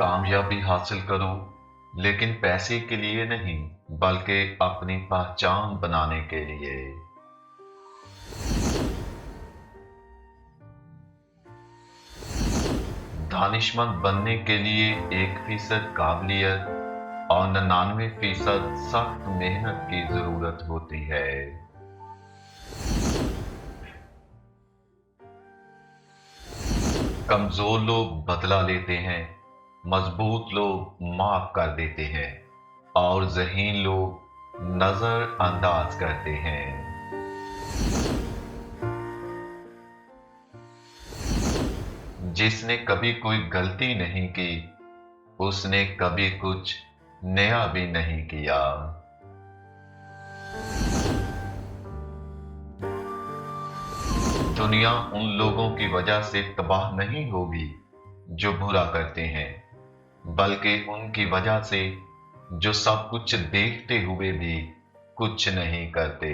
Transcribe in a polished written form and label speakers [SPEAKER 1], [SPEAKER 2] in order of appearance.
[SPEAKER 1] कामयाबी हासिल करो, लेकिन पैसे के लिए नहीं, बल्कि अपनी पहचान बनाने के लिए। दानिशमंद बनने के लिए 1% काबिलियत और 99% सख्त मेहनत की जरूरत होती है। कमजोर लोग बदला लेते हैं, मजबूत लोग माफ कर देते हैं और ज़हीन लोग नजरअंदाज करते हैं। जिसने कभी कोई गलती नहीं की, उसने कभी कुछ नया भी नहीं किया। दुनिया उन लोगों की वजह से तबाह नहीं होगी जो बुरा करते हैं, बल्कि उनकी वजह से जो सब कुछ देखते हुए भी कुछ नहीं करते।